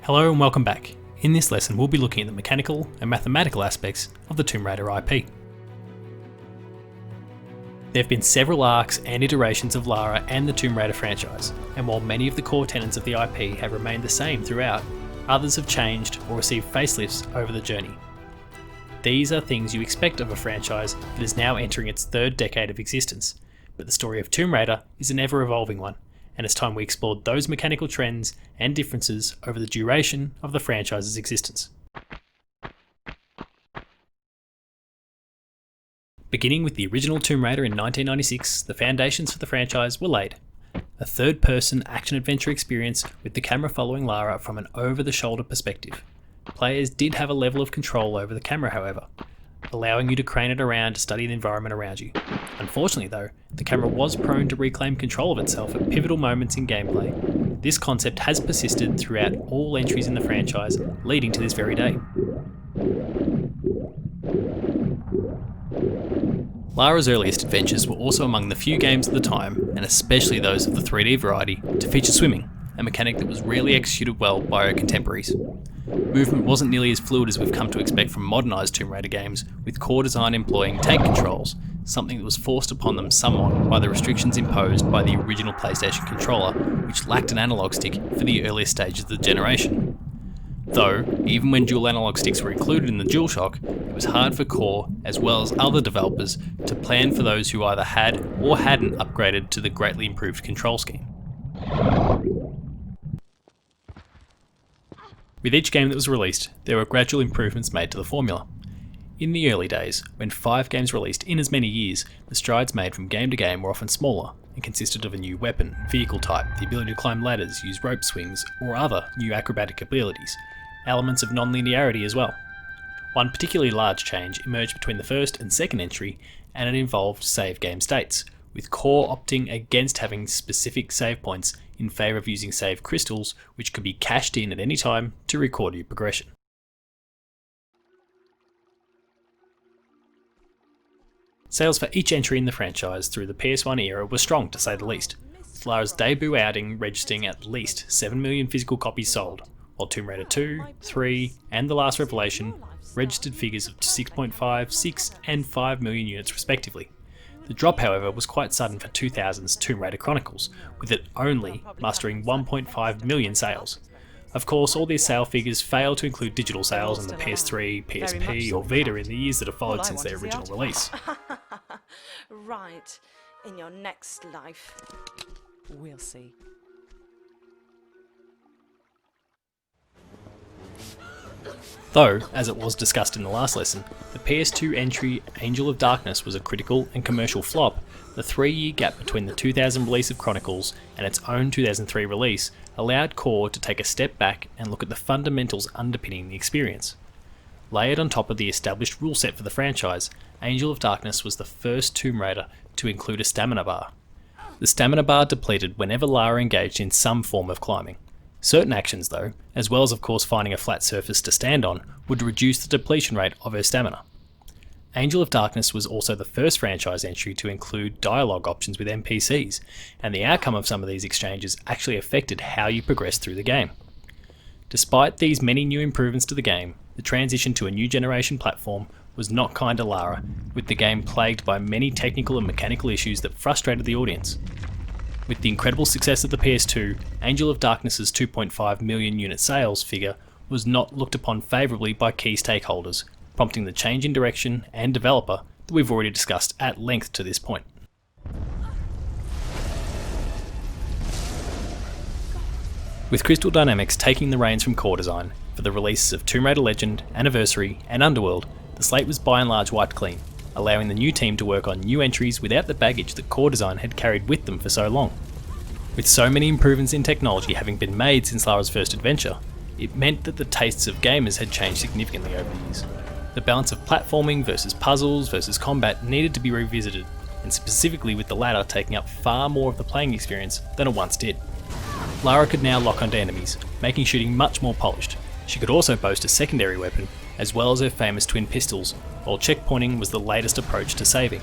Hello and welcome back. In this lesson we'll be looking at the mechanical and mathematical aspects of the Tomb Raider IP. There have been several arcs and iterations of Lara and the Tomb Raider franchise, and while many of the core tenets of the IP have remained the same throughout, others have changed or received facelifts over the journey. These are things you expect of a franchise that is now entering its third decade of existence, but the story of Tomb Raider is an ever-evolving one, and it's time we explored those mechanical trends and differences over the duration of the franchise's existence. Beginning with the original Tomb Raider in 1996, the foundations for the franchise were laid. A third-person action-adventure experience with the camera following Lara from an over-the-shoulder perspective. Players did have a level of control over the camera, however, allowing you to crane it around to study the environment around you. Unfortunately though, the camera was prone to reclaim control of itself at pivotal moments in gameplay. This concept has persisted throughout all entries in the franchise, leading to this very day. Lara's earliest adventures were also among the few games at the time, and especially those of the 3D variety, to feature swimming, a mechanic that was rarely executed well by her contemporaries. Movement wasn't nearly as fluid as we've come to expect from modernised Tomb Raider games, with core design employing tank controls, something that was forced upon them somewhat by the restrictions imposed by the original PlayStation controller, which lacked an analog stick for the earliest stages of the generation. Though, even when dual analog sticks were included in the DualShock, it was hard for Core, as well as other developers, to plan for those who either had or hadn't upgraded to the greatly improved control scheme. With each game that was released, there were gradual improvements made to the formula. In the early days, when 5 games released in as many years, the strides made from game to game were often smaller and consisted of a new weapon, vehicle type, the ability to climb ladders, use rope swings, or other new acrobatic abilities, elements of non-linearity as well. One particularly large change emerged between the first and second entry, and it involved save game states, with Core opting against having specific save points in favour of using save crystals, which could be cached in at any time to record your progression. Sales for each entry in the franchise through the PS1 era were strong, to say the least, with Lara's debut outing registering at least 7 million physical copies sold, while Tomb Raider 2, 3, and The Last Revelation registered figures of 6.5, 6, and 5 million units respectively. The drop, however, was quite sudden for 2000's Tomb Raider Chronicles, with it only mustering 1.5 million sales. Of course, all these sale figures fail to include digital sales on the PS3, PSP, or Vita in the years that have followed since their original release. Right, in your next life. We'll see. Though, as it was discussed in the last lesson, the PS2 entry Angel of Darkness was a critical and commercial flop, the 3-year gap between the 2000 release of Chronicles and its own 2003 release allowed Core to take a step back and look at the fundamentals underpinning the experience. Layered on top of the established rule set for the franchise, Angel of Darkness was the first Tomb Raider to include a stamina bar. The stamina bar depleted whenever Lara engaged in some form of climbing. Certain actions though, as well as of course finding a flat surface to stand on, would reduce the depletion rate of her stamina. Angel of Darkness was also the first franchise entry to include dialogue options with NPCs, and the outcome of some of these exchanges actually affected how you progressed through the game. Despite these many new improvements to the game, the transition to a new generation platform was not kind to Lara, with the game plagued by many technical and mechanical issues that frustrated the audience. With the incredible success of the PS2, Angel of Darkness's 2.5 million unit sales figure was not looked upon favourably by key stakeholders, prompting the change in direction and developer that we've already discussed at length to this point. With Crystal Dynamics taking the reins from core design for the releases of Tomb Raider Legend, Anniversary and Underworld, the slate was by and large wiped clean, allowing the new team to work on new entries without the baggage that core design had carried with them for so long. With so many improvements in technology having been made since Lara's first adventure, it meant that the tastes of gamers had changed significantly over the years. The balance of platforming versus puzzles versus combat needed to be revisited, and specifically with the latter taking up far more of the playing experience than it once did. Lara could now lock onto enemies, making shooting much more polished. She could also boast a secondary weapon, as well as her famous twin pistols, while checkpointing was the latest approach to saving.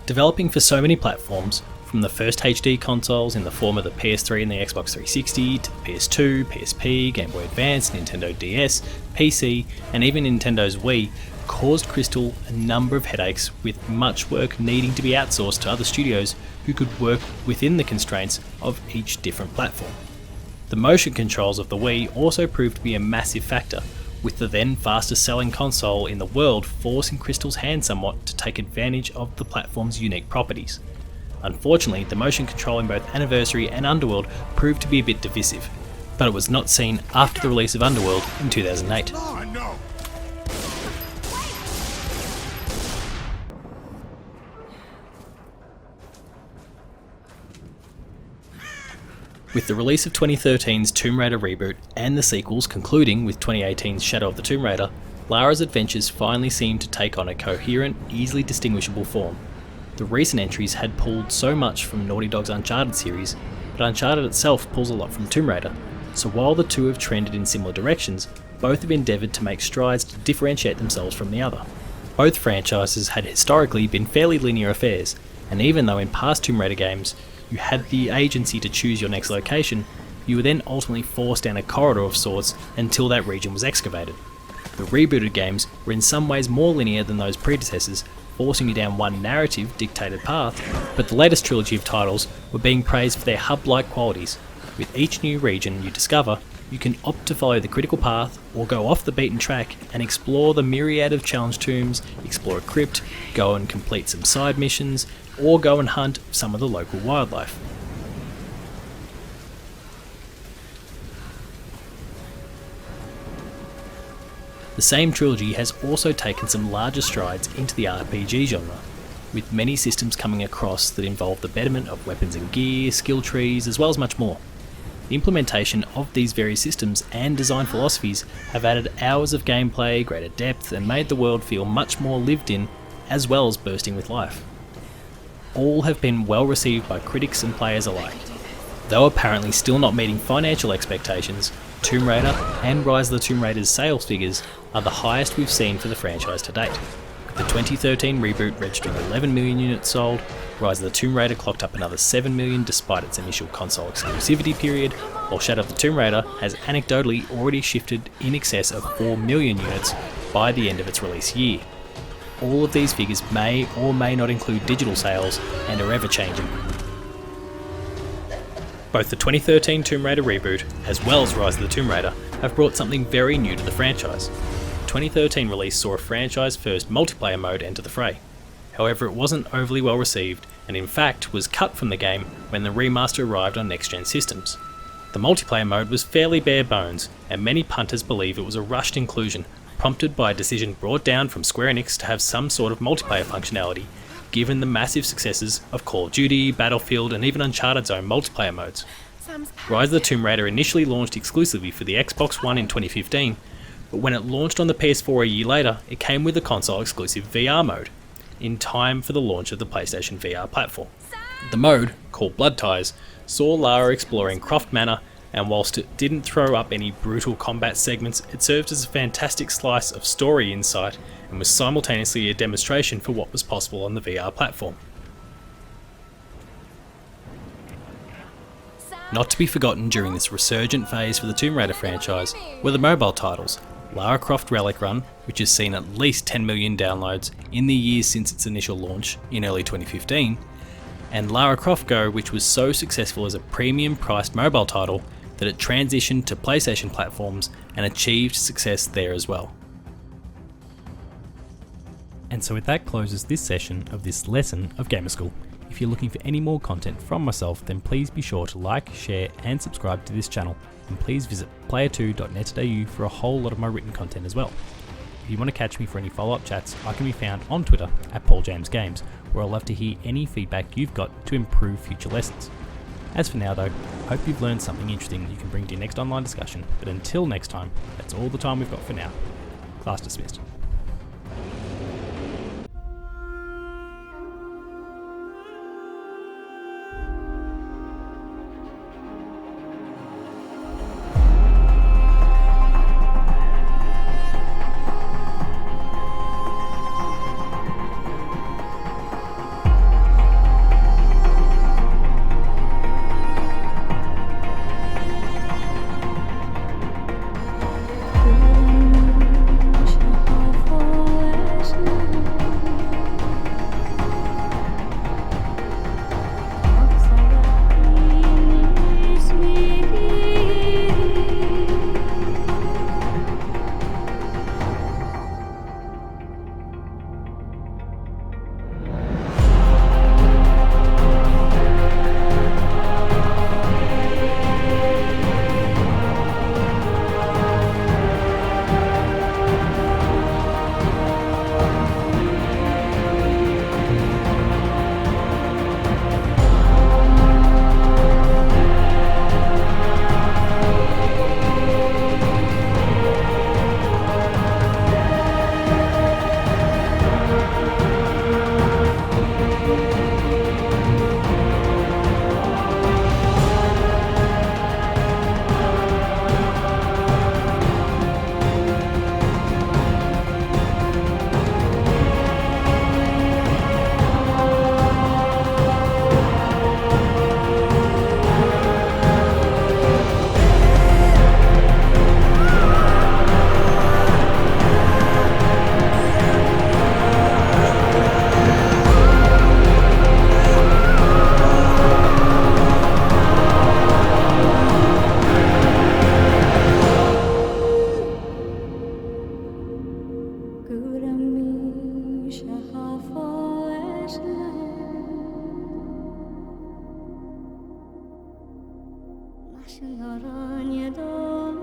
Developing for so many platforms, from the first HD consoles in the form of the PS3 and the Xbox 360 to the PS2, PSP, Game Boy Advance, Nintendo DS, PC, and even Nintendo's Wii, caused Crystal a number of headaches, with much work needing to be outsourced to other studios who could work within the constraints of each different platform. The motion controls of the Wii also proved to be a massive factor, with the then fastest selling console in the world forcing Crystal's hand somewhat to take advantage of the platform's unique properties. Unfortunately, the motion control in both Anniversary and Underworld proved to be a bit divisive, but it was not seen after the release of Underworld in 2008. With the release of 2013's Tomb Raider reboot and the sequels concluding with 2018's Shadow of the Tomb Raider, Lara's adventures finally seemed to take on a coherent, easily distinguishable form. The recent entries had pulled so much from Naughty Dog's Uncharted series, but Uncharted itself pulls a lot from Tomb Raider, so while the two have trended in similar directions, both have endeavoured to make strides to differentiate themselves from the other. Both franchises had historically been fairly linear affairs, and even though in past Tomb Raider games you had the agency to choose your next location, you were then ultimately forced down a corridor of sorts until that region was excavated. The rebooted games were in some ways more linear than those predecessors, forcing you down one narrative dictated path, but the latest trilogy of titles were being praised for their hub-like qualities. With each new region you discover, you can opt to follow the critical path or go off the beaten track and explore the myriad of challenge tombs, explore a crypt, go and complete some side missions, or go and hunt some of the local wildlife. The same trilogy has also taken some larger strides into the RPG genre, with many systems coming across that involve the betterment of weapons and gear, skill trees, as well as much more. The implementation of these various systems and design philosophies have added hours of gameplay, greater depth, and made the world feel much more lived in, as well as bursting with life. All have been well received by critics and players alike. Though apparently still not meeting financial expectations, Tomb Raider and Rise of the Tomb Raider's sales figures are the highest we've seen for the franchise to date. With the 2013 reboot registering 11 million units sold, Rise of the Tomb Raider clocked up another 7 million despite its initial console exclusivity period, while Shadow of the Tomb Raider has anecdotally already shifted in excess of 4 million units by the end of its release year. All of these figures may or may not include digital sales and are ever changing. Both the 2013 Tomb Raider reboot, as well as Rise of the Tomb Raider, have brought something very new to the franchise. The 2013 release saw a franchise-first multiplayer mode enter the fray. However, it wasn't overly well received, and in fact was cut from the game when the remaster arrived on next-gen systems. The multiplayer mode was fairly bare bones, and many punters believe it was a rushed inclusion, prompted by a decision brought down from Square Enix to have some sort of multiplayer functionality, given the massive successes of Call of Duty, Battlefield, and even Uncharted's own multiplayer modes. Rise of the Tomb Raider initially launched exclusively for the Xbox One in 2015, but when it launched on the PS4 a year later, it came with a console-exclusive VR mode, in time for the launch of the PlayStation VR platform. The mode, called Blood Ties, saw Lara exploring Croft Manor, and whilst it didn't throw up any brutal combat segments, it served as a fantastic slice of story insight and was simultaneously a demonstration for what was possible on the VR platform. Not to be forgotten during this resurgent phase for the Tomb Raider franchise were the mobile titles, Lara Croft Relic Run, which has seen at least 10 million downloads in the years since its initial launch in early 2015, and Lara Croft Go, which was so successful as a premium priced mobile title that it transitioned to PlayStation platforms and achieved success there as well. And so with that closes this session of this lesson of Gamer School. If you're looking for any more content from myself, then please be sure to like, share and subscribe to this channel, and please visit player2.net.au for a whole lot of my written content as well. If you want to catch me for any follow-up chats, I can be found on Twitter at PaulJamesGames, where I'd love to hear any feedback you've got to improve future lessons. As for now though, I hope you've learned something interesting that you can bring to your next online discussion, but until next time, that's all the time we've got for now. Class dismissed. Świara nie dole